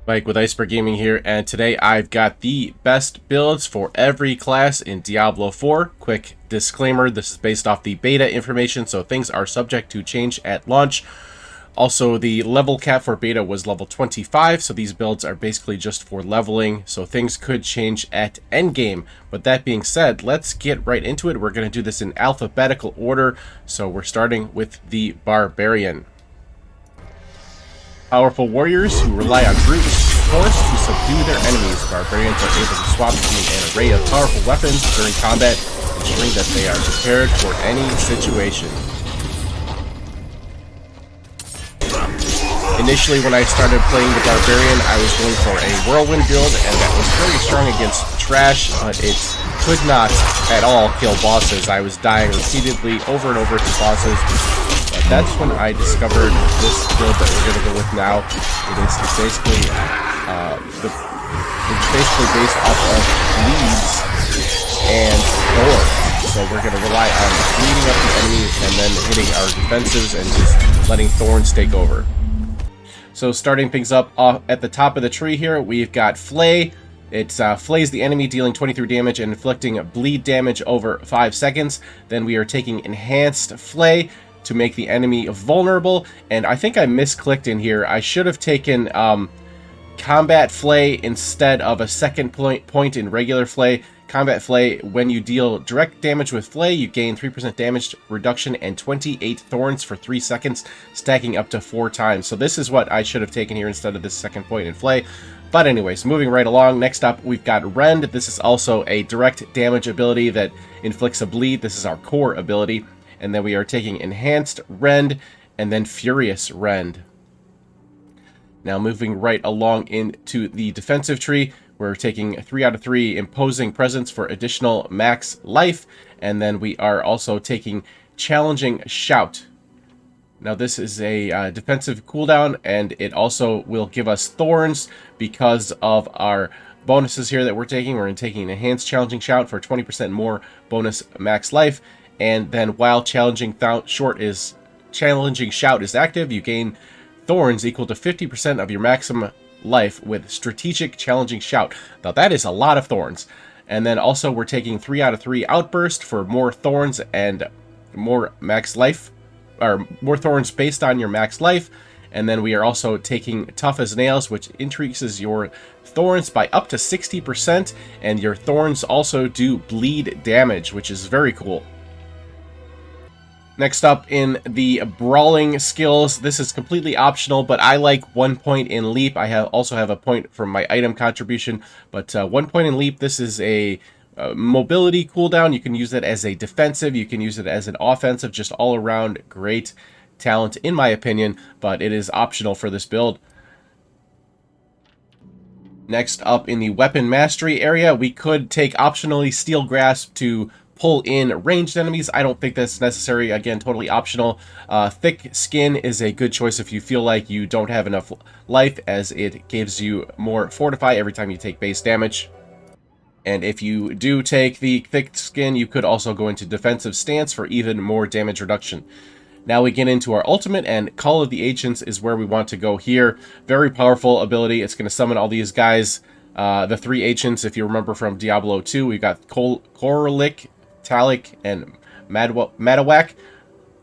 Mike with Iceberg Gaming here, and today I've got the best builds for every class in Diablo 4. Quick disclaimer, this is based off the beta information, so things are subject to change at launch. Also, the level cap for beta was level 25, so these builds are basically just for leveling, so things could change at endgame. But that being said, let's get right into it. We're going to do this in alphabetical order, so we're starting with the Barbarian. Powerful warriors who rely on brute force to subdue their enemies. Barbarians are able to swap between an array of powerful weapons during combat, ensuring that they are prepared for any situation. Initially, when I started playing the Barbarian, I was going for a whirlwind build, and that was very strong against trash, but it could not at all kill bosses. I was dying repeatedly over and over to bosses. But that's when I discovered this build that we're going to go with now. It's basically based off of bleeds and thorns. So we're going to rely on bleeding up the enemy and then hitting our defensives and just letting thorns take over. So starting things up at the top of the tree here, we've got Flay. It flays the enemy, dealing 23 damage and inflicting bleed damage over 5 seconds. Then we are taking Enhanced Flay to make the enemy vulnerable, and I think I misclicked in here. I should have taken Combat Flay instead of a second point in regular Flay. Combat Flay, when you deal direct damage with Flay, you gain 3% damage reduction and 28 thorns for 3 seconds, stacking up to 4 times. So this is what I should have taken here instead of this second point in Flay. But anyways, moving right along, next up we've got Rend. This is also a direct damage ability that inflicts a bleed. This is our core ability. And then we are taking Enhanced Rend and then Furious Rend. Now moving right along into the defensive tree, we're taking 3 out of 3 Imposing Presence for additional max life. And then we are also taking Challenging Shout. Now this is a defensive cooldown, and it also will give us Thorns because of our bonuses here that we're taking. We're taking Enhanced Challenging Shout for 20% more bonus max life. And then while Challenging Shout is active, you gain Thorns equal to 50% of your maximum life with Strategic Challenging Shout. Now that is a lot of Thorns. And then also we're taking 3 out of 3 Outburst for more Thorns and more max life, or more Thorns based on your max life. And then we are also taking Tough as Nails, which increases your Thorns by up to 60%. And your Thorns also do bleed damage, which is very cool. Next up in the brawling skills, this is completely optional, but I like 1 point in leap. I also have a point from my item contribution, but 1 point in leap, this is a mobility cooldown. You can use it as a defensive, you can use it as an offensive, just all around great talent in my opinion, but it is optional for this build. Next up in the weapon mastery area, we could take optionally Steel Grasp to pull in ranged enemies. I don't think that's necessary. Again, totally optional. Thick Skin is a good choice if you feel like you don't have enough life, as it gives you more Fortify every time you take base damage. And if you do take the Thick Skin, you could also go into Defensive Stance for even more damage reduction. Now we get into our ultimate, and Call of the Ancients is where we want to go here. Very powerful ability. It's going to summon all these guys. The 3 Ancients, if you remember from Diablo 2, we've got Koralik, Talik, and Madawak,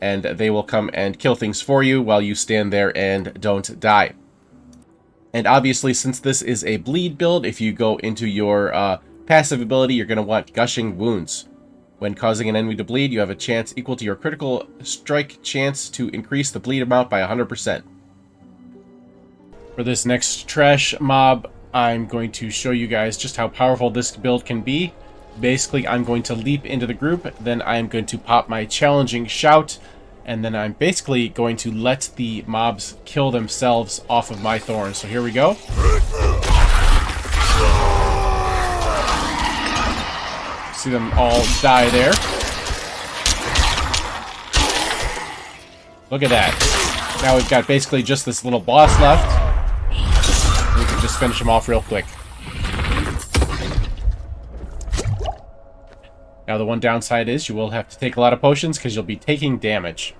and they will come and kill things for you while you stand there and don't die. And obviously, since this is a bleed build, if you go into your passive ability, you're going to want Gushing Wounds. When causing an enemy to bleed, you have a chance equal to your critical strike chance to increase the bleed amount by 100%. For this next trash mob, I'm going to show you guys just how powerful this build can be. Basically, I'm going to leap into the group, then I'm going to pop my Challenging Shout, and then I'm basically going to let the mobs kill themselves off of my thorns. So here we go. See them all die there. Look at that. Now we've got basically just this little boss left. We can just finish him off real quick. Now the one downside is you will have to take a lot of potions because you'll be taking damage.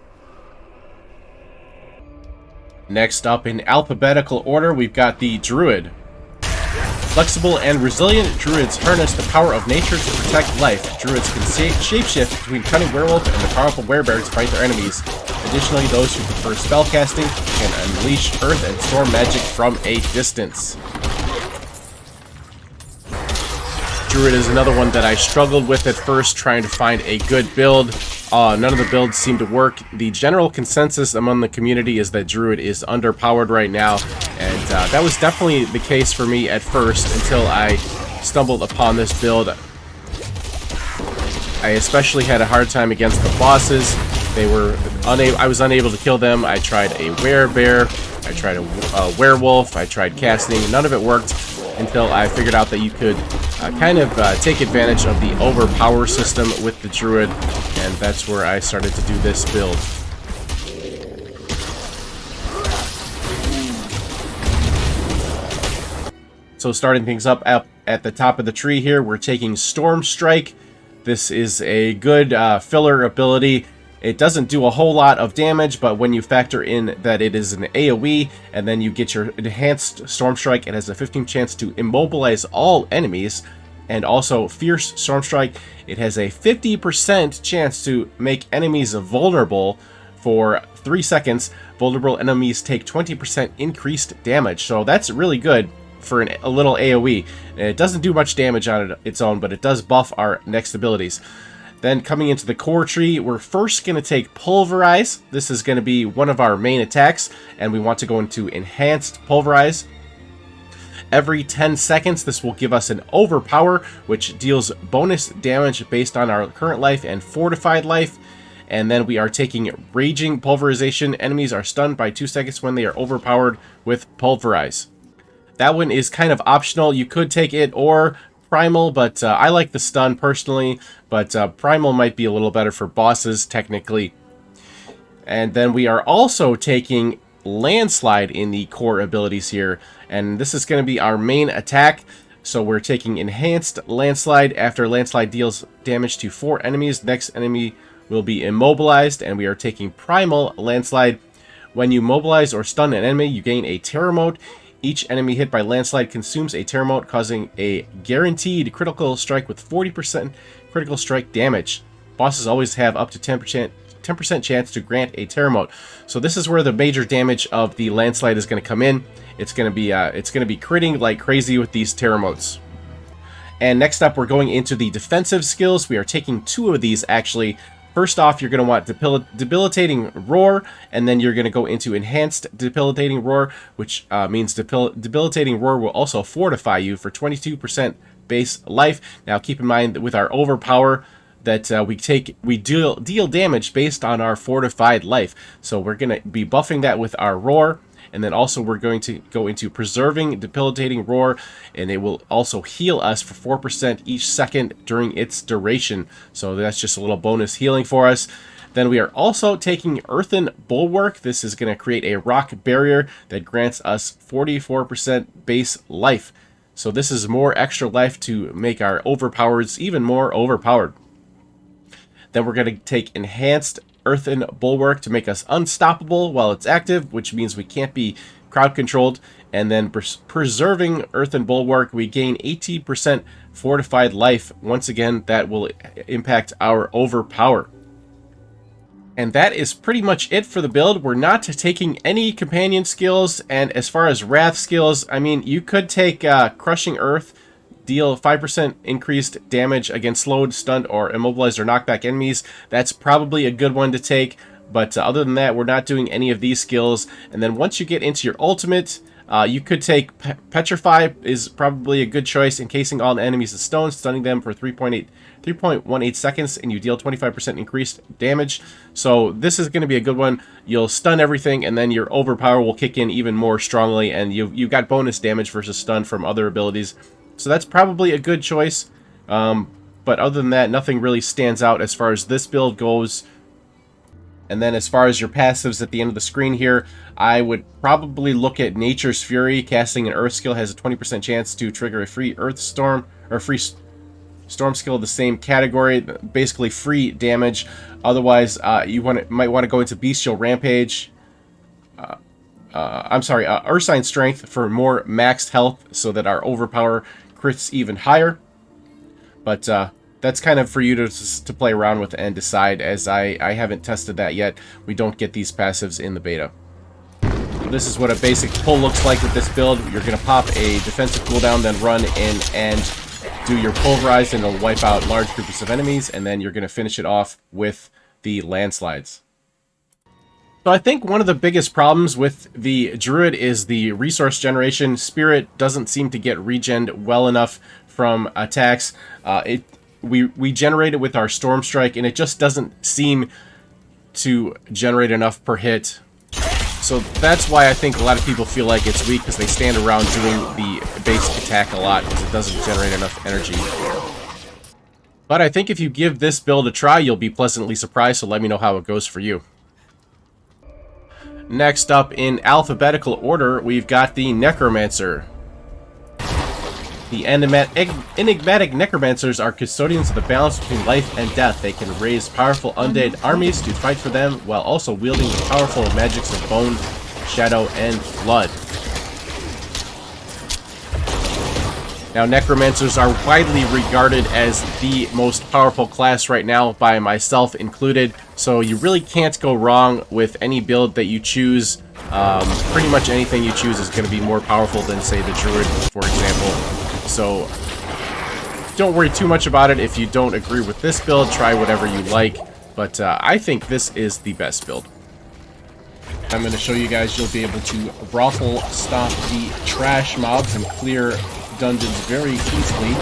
Next up in alphabetical order, we've got the Druid. Flexible and resilient druids harness the power of nature to protect life. Druids can shapeshift between cunning werewolf and the powerful werebear to fight their enemies. Additionally, those who prefer spellcasting can unleash earth and storm magic from a distance. Druid is another one that I struggled with at first, trying to find a good build. None of the builds seem to work. The general consensus among the community is that Druid is underpowered right now, and that was definitely the case for me at first until I stumbled upon this build. I especially had a hard time against the bosses. I was unable to kill them. I tried a werebear, I tried a werewolf, I tried casting. None of it worked until I figured out that you could kind of take advantage of the overpower system with the Druid, and that's where I started to do this build. So starting things up at the top of the tree here, we're taking Storm Strike. This is a good filler ability. It doesn't do a whole lot of damage, but when you factor in that it is an AoE, and then you get your enhanced Storm Strike, it has a 15% chance to immobilize all enemies, and also Fierce Storm Strike, it has a 50% chance to make enemies vulnerable for 3 seconds. Vulnerable enemies take 20% increased damage, so that's really good for a little AoE. It doesn't do much damage on its own, but it does buff our next abilities. Then coming into the core tree, we're first going to take Pulverize. This is going to be one of our main attacks, and we want to go into Enhanced Pulverize. Every 10 seconds, this will give us an Overpower, which deals bonus damage based on our current life and fortified life. And then we are taking Raging Pulverization. Enemies are stunned by 2 seconds when they are overpowered with Pulverize. That one is kind of optional. You could take it or Primal, but I like the stun personally, but Primal might be a little better for bosses technically. And then we are also taking Landslide in the core abilities here, and this is going to be our main attack. So we're taking Enhanced Landslide. After Landslide deals damage to 4 enemies, the next enemy will be immobilized, and we are taking Primal Landslide. When you mobilize or stun an enemy, you gain a Terror Mode. Each enemy hit by Landslide consumes a Terror Mode, causing a guaranteed critical strike with 40% critical strike damage. Bosses always have up to 10% chance to grant a Terror Mode. So this is where the major damage of the Landslide is going to come in. It's going to be critting like crazy with these Terror Modes. And next up, we're going into the defensive skills. We are taking 2 of these actually. First off, you're going to want Debilitating Roar, and then you're going to go into Enhanced Debilitating Roar, which means Debilitating Roar will also fortify you for 22% base life. Now, keep in mind that with our Overpower, that we deal damage based on our fortified life. So we're going to be buffing that with our Roar. And then also we're going to go into Preserving Debilitating Roar, and it will also heal us for 4% each second during its duration. So that's just a little bonus healing for us. Then we are also taking Earthen Bulwark. This is going to create a rock barrier that grants us 44% base life. So this is more extra life to make our overpowers even more overpowered. Then we're going to take Enhanced Earthen Bulwark to make us unstoppable while it's active, which means we can't be crowd controlled. And then Preserving Earthen Bulwark, we gain 18% fortified life. Once again, that will impact our overpower. And that is pretty much it for the build. We're not taking any companion skills, and as far as Wrath skills, I mean, you could take Crushing Earth, deal 5% increased damage against slowed, stunned, or immobilized or knockback enemies. That's probably a good one to take, but other than that, we're not doing any of these skills. And then once you get into your ultimate, you could take Petrify is probably a good choice, encasing all enemies in stone, stunning them for 3.18 seconds, and you deal 25% increased damage. So this is going to be a good one. You'll stun everything, and then your overpower will kick in even more strongly, and you've got bonus damage versus stun from other abilities. So that's probably a good choice, but other than that, nothing really stands out as far as this build goes. And then as far as your passives at the end of the screen here, I would probably look at Nature's Fury. Casting an Earth skill has a 20% chance to trigger a free Earth Storm, or free Storm skill of the same category, basically free damage. Otherwise, you might want to go into Bestial Rampage. Ursine Strength for more maxed health so that our overpower crits even higher. But that's kind of for you to play around with and decide, as I haven't tested that yet. We don't get these passives in the beta. This is what a basic pull looks like with this build. You're going to pop a defensive cooldown, then run in and do your pulverize, and it'll wipe out large groups of enemies, and then you're going to finish it off with the landslides. So I think one of the biggest problems with the Druid is the resource generation. Spirit doesn't seem to get regened well enough from attacks. We generate it with our Storm Strike, and it just doesn't seem to generate enough per hit. So that's why I think a lot of people feel like it's weak, because they stand around doing the basic attack a lot because it doesn't generate enough energy. But I think if you give this build a try, you'll be pleasantly surprised, so let me know how it goes for you. Next up, in alphabetical order, we've got the Necromancer. The enigmatic Necromancers are custodians of the balance between life and death. They can raise powerful undead armies to fight for them, while also wielding the powerful magics of bone, shadow, and blood. Now, Necromancers are widely regarded as the most powerful class right now, by myself included, so you really can't go wrong with any build that you choose. Pretty much anything you choose is going to be more powerful than, say, the Druid, for example. So don't worry too much about it. If you don't agree with this build, try whatever you like. But I think this is the best build. I'm going to show you guys you'll be able to brothel stop the trash mobs and clear dungeons very easily,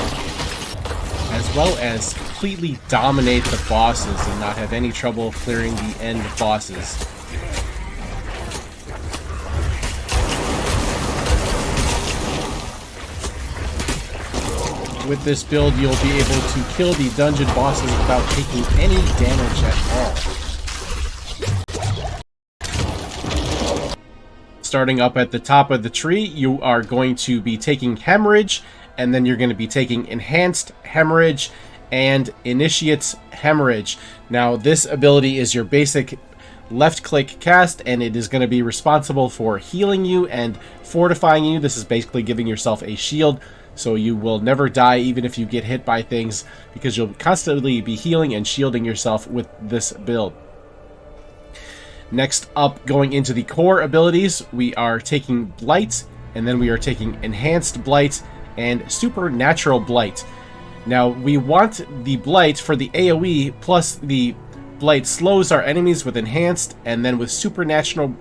as well as completely dominate the bosses and not have any trouble clearing the end bosses. With this build, you'll be able to kill the dungeon bosses without taking any damage at all. Starting up at the top of the tree, you are going to be taking Hemorrhage, and then you're going to be taking Enhanced Hemorrhage and Initiate's Hemorrhage. Now, this ability is your basic left-click cast, and it is going to be responsible for healing you and fortifying you. This is basically giving yourself a shield, so you will never die even if you get hit by things, because you'll constantly be healing and shielding yourself with this build. Next up, going into the core abilities, we are taking Blight, and then we are taking Enhanced Blight and Supernatural Blight. Now, we want the Blight for the AoE, plus the Blight slows our enemies with Enhanced, and then with Supernatural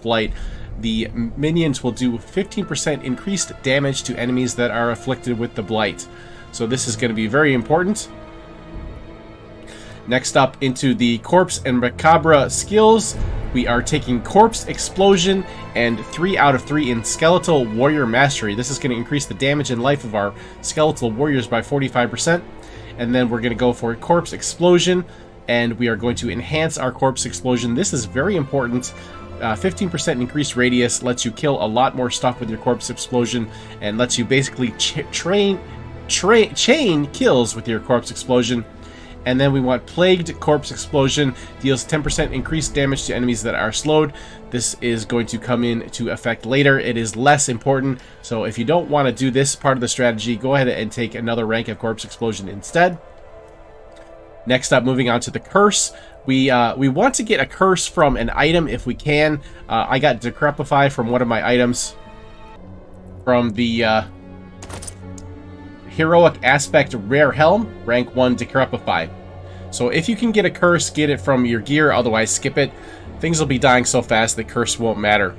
Blight, the minions will do 15% increased damage to enemies that are afflicted with the Blight. So this is going to be very important. Next up, into the Corpse and Macabre skills, we are taking Corpse Explosion and 3 out of 3 in Skeletal Warrior Mastery. This is going to increase the damage and life of our Skeletal Warriors by 45%. And then we're going to go for Corpse Explosion, and we are going to enhance our Corpse Explosion. This is very important. 15% increased radius lets you kill a lot more stuff with your Corpse Explosion, and lets you basically chain kills with your Corpse Explosion. And then we want Plagued Corpse Explosion, deals 10% increased damage to enemies that are slowed. This is going to come into effect later. It is less important, so if you don't want to do this part of the strategy, go ahead and take another rank of Corpse Explosion instead. Next up, moving on to the Curse. We want to get a curse from an item if we can. I got Decrepify from one of my items from the Heroic Aspect Rare Helm, rank 1 Decrepify. So if you can get a curse, get it from your gear, otherwise skip it. Things will be dying so fast the curse won't matter.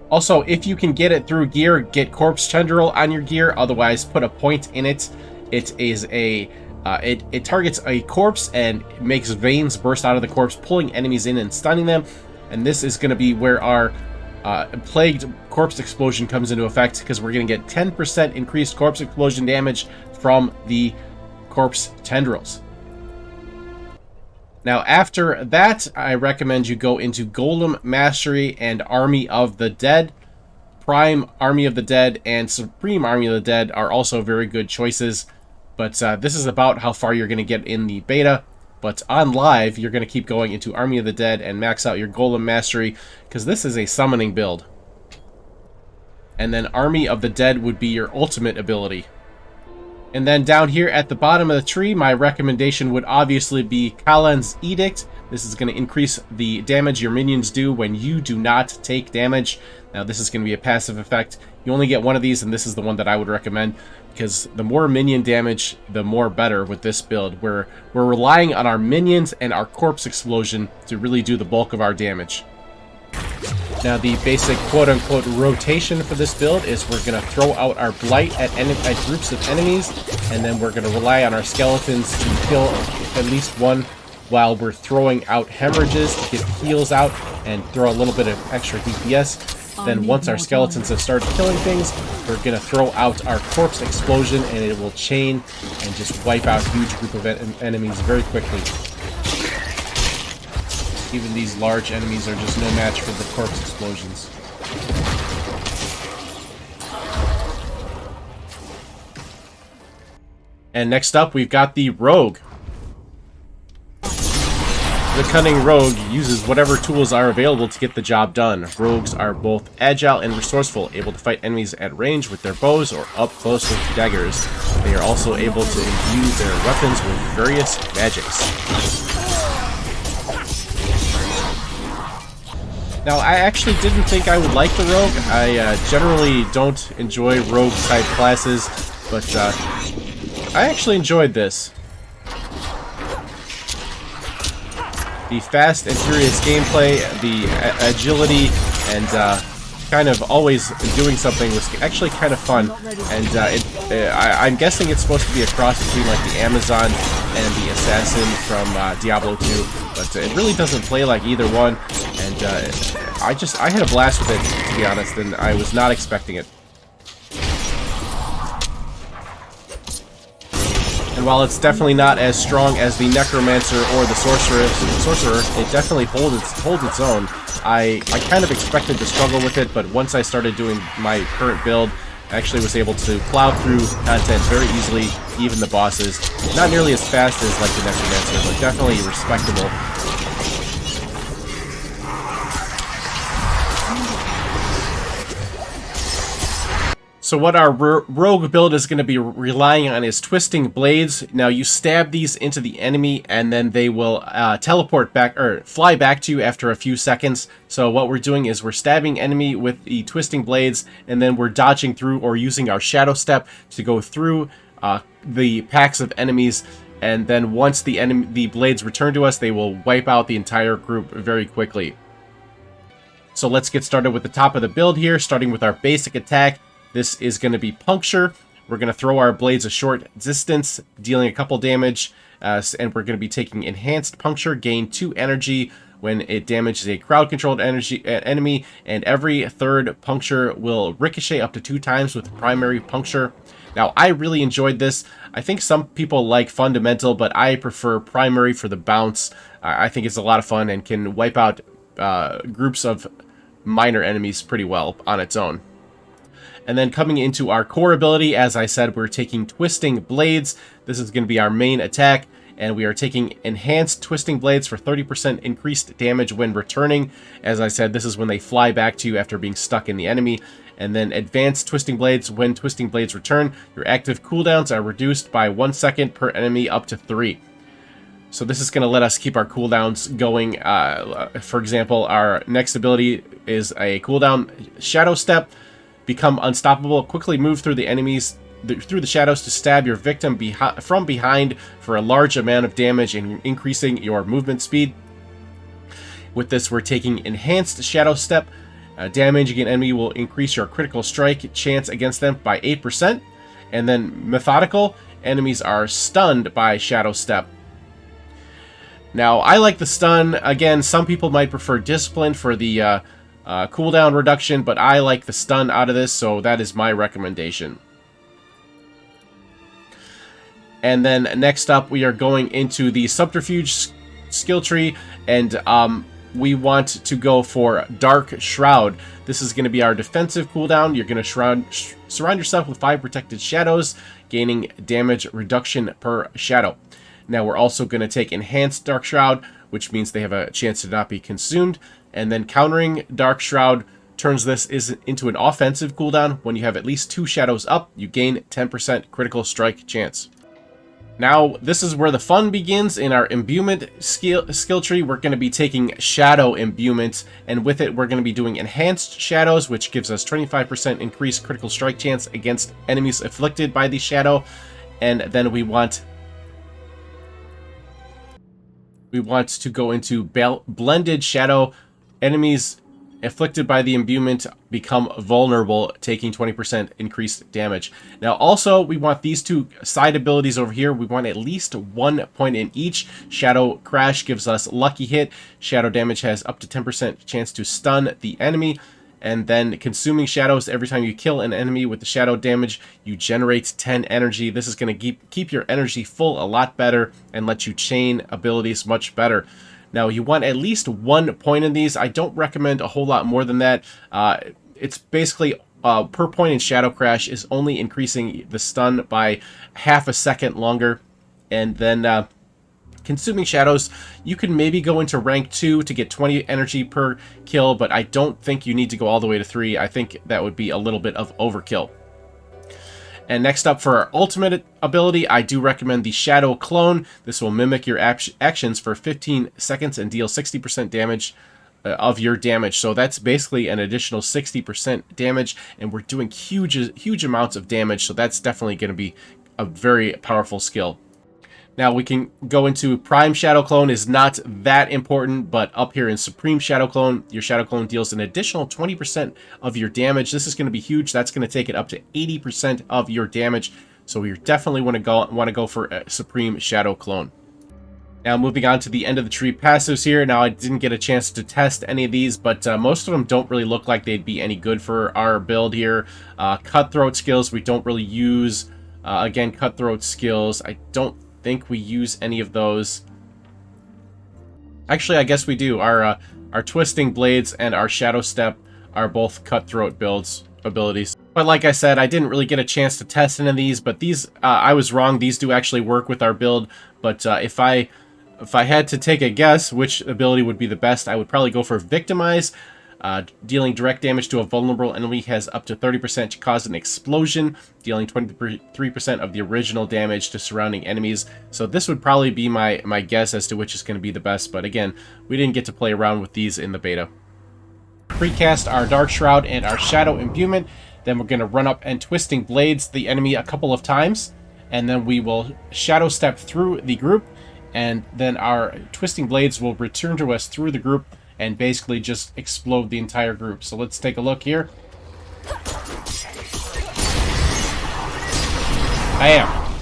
Also, if you can get it through gear, get Corpse Tendril on your gear, otherwise put a point in it. It is a it targets a corpse and makes veins burst out of the corpse, pulling enemies in and stunning them. And this is going to be where our Plagued Corpse Explosion comes into effect, because we're going to get 10% increased Corpse Explosion damage from the Corpse Tendrils. Now, after that, I recommend you go into Golem Mastery and Army of the Dead. Prime Army of the Dead and Supreme Army of the Dead are also very good choices. But this is about how far you're going to get in the beta. But on live, you're going to keep going into Army of the Dead and max out your Golem Mastery, because this is a summoning build. And then Army of the Dead would be your ultimate ability. And then down here at the bottom of the tree, my recommendation would obviously be Kalan's Edict. This is going to increase the damage your minions do when you do not take damage. Now this is going to be a passive effect. You only get one of these, and this is the one that I would recommend, because the more minion damage, the more better with this build. We're relying on our minions and our corpse explosion to really do the bulk of our damage. Now the basic quote-unquote rotation for this build is we're going to throw out our blight at groups of enemies, and then we're going to rely on our skeletons to kill at least one while we're throwing out hemorrhages to get heals out and throw a little bit of extra DPS. Then once our skeletons have started killing things, we're going to throw out our corpse explosion, and it will chain and just wipe out a huge group of enemies very quickly. Even these large enemies are just no match for the corpse explosions. And next up, we've got the Rogue. The Cunning Rogue uses whatever tools are available to get the job done. Rogues are both agile and resourceful, able to fight enemies at range with their bows or up close with daggers. They are also able to imbue their weapons with various magics. Now, I actually didn't think I would like the Rogue. I generally don't enjoy Rogue-type classes, but I actually enjoyed this. The fast and furious gameplay, the agility, and kind of always doing something was actually kind of fun. And I'm guessing it's supposed to be a cross between like the Amazon and the Assassin from Diablo 2, but it really doesn't play like either one. And I had a blast with it, to be honest, and I was not expecting it. And while it's definitely not as strong as the Necromancer or the Sorcerer, it definitely holds its own. I kind of expected to struggle with it, but once I started doing my current build, I actually was able to plow through content very easily, even the bosses. Not nearly as fast as like the Necromancer, but definitely respectable. So what our rogue build is going to be relying on is twisting blades. Now you stab these into the enemy, and then they will teleport back or fly back to you after a few seconds. So what we're doing is we're stabbing enemy with the twisting blades, and then we're dodging through or using our shadow step to go through the packs of enemies. And then once the blades return to us, they will wipe out the entire group very quickly. So let's get started with the top of the build here, starting with our basic attack. This is going to be Puncture. We're going to throw our blades a short distance, dealing a couple damage, and we're going to be taking Enhanced Puncture, gain 2 energy when it damages a crowd-controlled enemy, and every third puncture will ricochet up to 2 times with Primary Puncture. Now, I really enjoyed this. I think some people like Fundamental, but I prefer Primary for the bounce. I think it's a lot of fun and can wipe out groups of minor enemies pretty well on its own. And then coming into our core ability, as I said, we're taking Twisting Blades. This is going to be our main attack, and we are taking Enhanced Twisting Blades for 30% increased damage when returning. As I said, this is when they fly back to you after being stuck in the enemy. And then Advanced Twisting Blades. When Twisting Blades return, your active cooldowns are reduced by 1 second per enemy up to 3. So this is going to let us keep our cooldowns going. For example, our next ability is a cooldown Shadow Step. Become unstoppable. Quickly move through the enemies, through the shadows to stab your victim from behind for a large amount of damage and increasing your movement speed. With this, we're taking Enhanced Shadow Step. Damaging an enemy will increase your critical strike chance against them by 8%. And then Methodical. Enemies are stunned by Shadow Step. Now, I like the stun. Again, some people might prefer Discipline for the cooldown reduction, but I like the stun out of this, so that is my recommendation. And then next up, we are going into the Subterfuge skill tree, and we want to go for Dark Shroud. This is going to be our defensive cooldown. You're going to surround yourself with 5 protected shadows, gaining damage reduction per shadow. Now we're also going to take Enhanced Dark Shroud, which means they have a chance to not be consumed. And then countering Dark Shroud turns this into an offensive cooldown. When you have at least 2 shadows up, you gain 10% critical strike chance. Now, this is where the fun begins. In our imbuement skill tree, we're going to be taking Shadow Imbuement, and with it, we're going to be doing Enhanced Shadows, which gives us 25% increased critical strike chance against enemies afflicted by the Shadow. And then we want to go into Blended Shadow. Enemies afflicted by the imbuement become vulnerable, taking 20% increased damage. Now also, we want these 2 side abilities over here. We want at least 1 point in each. Shadow Crash gives us Lucky Hit. Shadow Damage has up to 10% chance to stun the enemy. And then Consuming Shadows, every time you kill an enemy with the shadow damage, you generate 10 energy. This is going to keep your energy full a lot better and let you chain abilities much better. Now, you want at least 1 point in these. I don't recommend a whole lot more than that. It's basically per point in Shadow Crash is only increasing the stun by half a second longer. And then Consuming Shadows, you can maybe go into rank 2 to get 20 energy per kill, but I don't think you need to go all the way to 3. I think that would be a little bit of overkill. And next up for our ultimate ability, I do recommend the Shadow Clone. This will mimic your actions for 15 seconds and deal 60% damage of your damage. So that's basically an additional 60% damage, and we're doing huge amounts of damage, so that's definitely going to be a very powerful skill. Now we can go into Prime Shadow Clone is not that important, but up here in Supreme Shadow Clone, your Shadow Clone deals an additional 20% of your damage. This is going to be huge. That's going to take it up to 80% of your damage. So you definitely want to go for a Supreme Shadow Clone. Now moving on to the end of the tree passives here. Now I didn't get a chance to test any of these, but most of them don't really look like they'd be any good for our build here. Cutthroat skills we don't really use. Again, Cutthroat skills, I don't think we use any of those. Actually, I guess we do. Our Twisting Blades and our Shadow Step are both Cutthroat abilities. But like I said, I didn't really get a chance to test any of these, but these, I was wrong. These do actually work with our build, but if I had to take a guess which ability would be the best, I would probably go for Victimize. Dealing direct damage to a vulnerable enemy has up to 30% to cause an explosion, dealing 23% of the original damage to surrounding enemies. So this would probably be my guess as to which is going to be the best, but again, we didn't get to play around with these in the beta. Precast our Dark Shroud and our Shadow Imbuement, then we're going to run up and Twisting Blades the enemy a couple of times, and then we will Shadow Step through the group, and then our Twisting Blades will return to us through the group and basically just explode the entire group. So let's take a look here. Bam!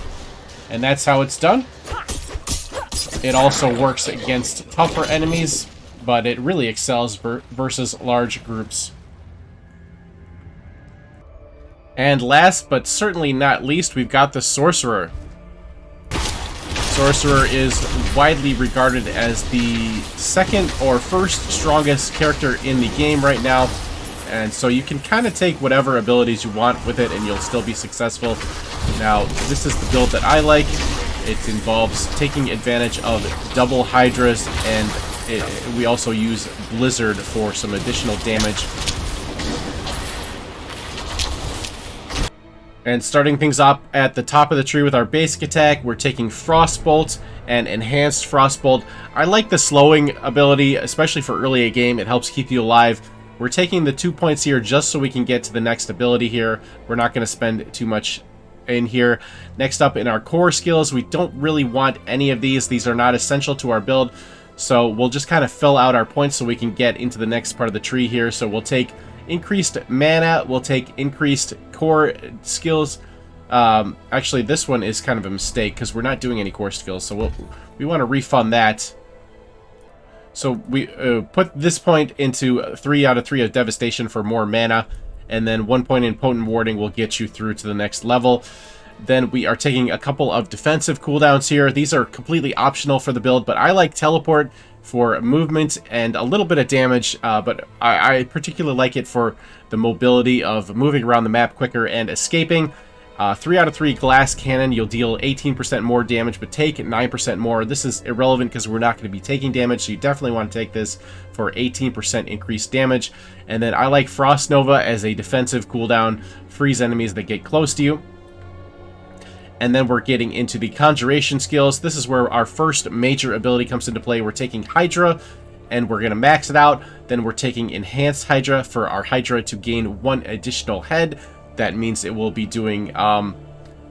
And that's how it's done. It also works against tougher enemies, but it really excels versus large groups. And last but certainly not least, we've got the Sorcerer. Sorcerer is widely regarded as the second or first strongest character in the game right now, and so you can kind of take whatever abilities you want with it and you'll still be successful. Now, this is the build that I like. It involves taking advantage of double Hydras, and we also use Blizzard for some additional damage. And starting things up at the top of the tree with our basic attack, we're taking Frostbolt and Enhanced Frostbolt. I like the slowing ability, especially for early a game. It helps keep you alive. We're taking the 2 points here just so we can get to the next ability here. We're not going to spend too much in here. Next up in our core skills, we don't really want any of these. These are not essential to our build. So we'll just kind of fill out our points so we can get into the next part of the tree here. So we'll take increased mana, we'll take increased core skills. Actually, this one is kind of a mistake because we're not doing any core skills, so we want to refund that. So we put this point into 3 out of 3 of Devastation for more mana, and then 1 point in Potent Warding will get you through to the next level. Then we are taking a couple of defensive cooldowns here. These are completely optional for the build, but I like Teleport for movement and a little bit of damage, but I particularly like it for the mobility of moving around the map quicker and escaping. 3 out of 3 glass cannon, you'll deal 18% more damage, but take 9% more. This is irrelevant because we're not going to be taking damage, so you definitely want to take this for 18% increased damage. And then I like Frost Nova as a defensive cooldown, freeze enemies that get close to you. And then we're getting into the conjuration skills. This is where our first major ability comes into play. We're taking Hydra, and we're going to max it out. Then we're taking Enhanced Hydra for our Hydra to gain 1 additional head. That means it will be doing,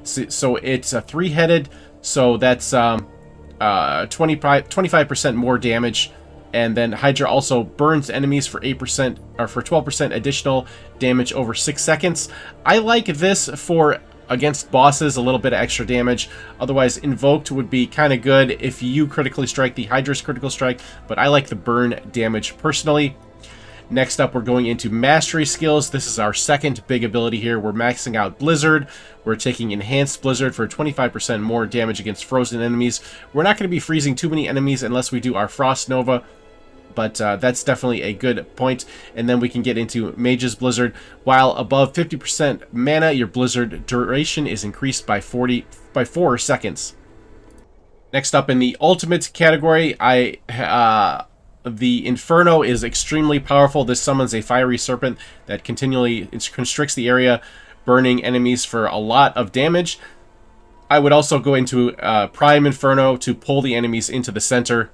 so it's a 3-headed, so that's 25% more damage. And then Hydra also burns enemies for 8% or for 12% additional damage over 6 seconds. I like this for against bosses, a little bit of extra damage. Otherwise, Invoked would be kind of good if you critically strike the Hydra's critical strike, but I like the burn damage personally. Next up, we're going into Mastery skills. This is our second big ability here. We're maxing out Blizzard. We're taking Enhanced Blizzard for 25% more damage against frozen enemies. We're not going to be freezing too many enemies unless we do our Frost Nova, but that's definitely a good point. And then we can get into Mage's Blizzard. While above 50% mana, your Blizzard duration is increased by 4 seconds. Next up in the Ultimate category, the Inferno is extremely powerful. This summons a fiery serpent that continually constricts the area, burning enemies for a lot of damage. I would also go into Prime Inferno to pull the enemies into the center.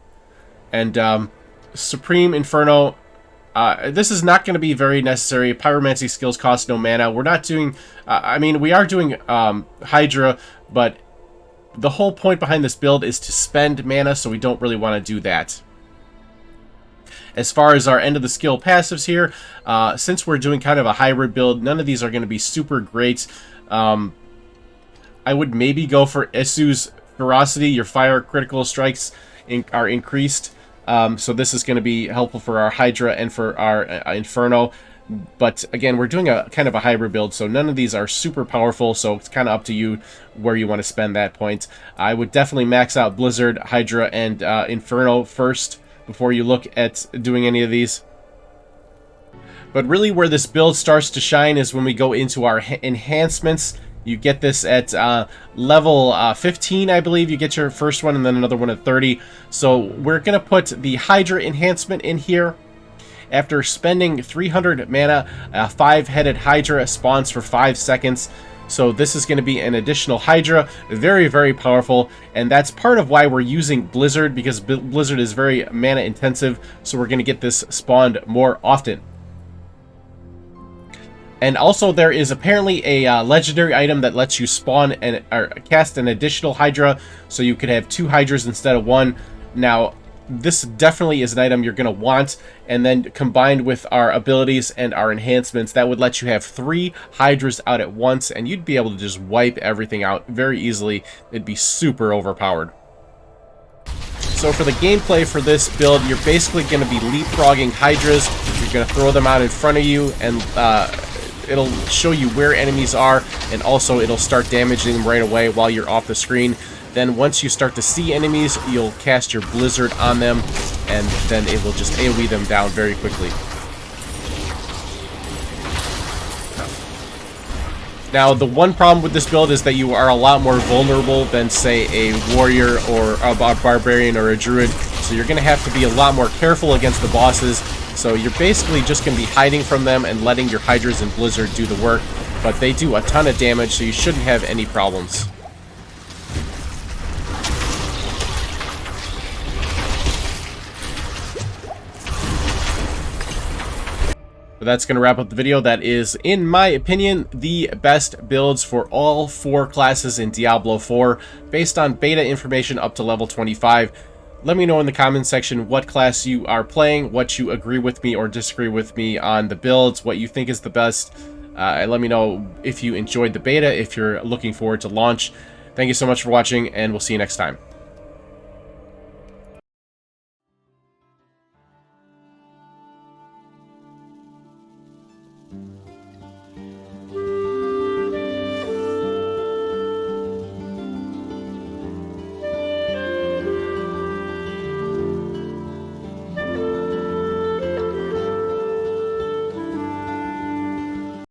And Supreme Inferno, this is not going to be very necessary. Pyromancy skills cost no mana. We're not doing, I mean, we are doing Hydra, but the whole point behind this build is to spend mana, so we don't really want to do that. As far as our end of the skill passives here, since we're doing kind of a hybrid build, none of these are going to be super great. I would maybe go for Isu's Ferocity. Your fire critical strikes are increased. So this is going to be helpful for our Hydra and for our Inferno. But again, we're doing a kind of a hybrid build, so none of these are super powerful, so it's kind of up to you where you want to spend that point. I would definitely max out Blizzard, Hydra, and Inferno first before you look at doing any of these. But really where this build starts to shine is when we go into our enhancements. You get this at level 15, I believe. You get your first one and then another one at 30. So we're going to put the Hydra enhancement in here. After spending 300 mana, a 5-headed Hydra spawns for 5 seconds. So this is going to be an additional Hydra, very, very powerful, and that's part of why we're using Blizzard, because Blizzard is very mana intensive, so we're going to get this spawned more often. And also there is apparently a legendary item that lets you spawn or cast an additional Hydra, so you could have 2 Hydras instead of 1. Now, this definitely is an item you're going to want, and then combined with our abilities and our enhancements, that would let you have 3 Hydras out at once, and you'd be able to just wipe everything out very easily. It'd be super overpowered. So for the gameplay for this build, you're basically going to be leapfrogging Hydras. You're going to throw them out in front of you, and it'll show you where enemies are, and also it'll start damaging them right away while you're off the screen. Then once you start to see enemies, you'll cast your Blizzard on them, and then it will just AoE them down very quickly. Now, the one problem with this build is that you are a lot more vulnerable than, say, a Warrior or a Barbarian or a Druid, so you're going to have to be a lot more careful against the bosses. So you're basically just going to be hiding from them and letting your Hydras and Blizzard do the work, but they do a ton of damage, so you shouldn't have any problems. But that's going to wrap up the video. That is, in my opinion, the best builds for all 4 classes in Diablo 4, based on beta information up to level 25. Let me know in the comment section what class you are playing, what you agree with me or disagree with me on the builds, what you think is the best. And let me know if you enjoyed the beta, if you're looking forward to launch. Thank you so much for watching, and we'll see you next time.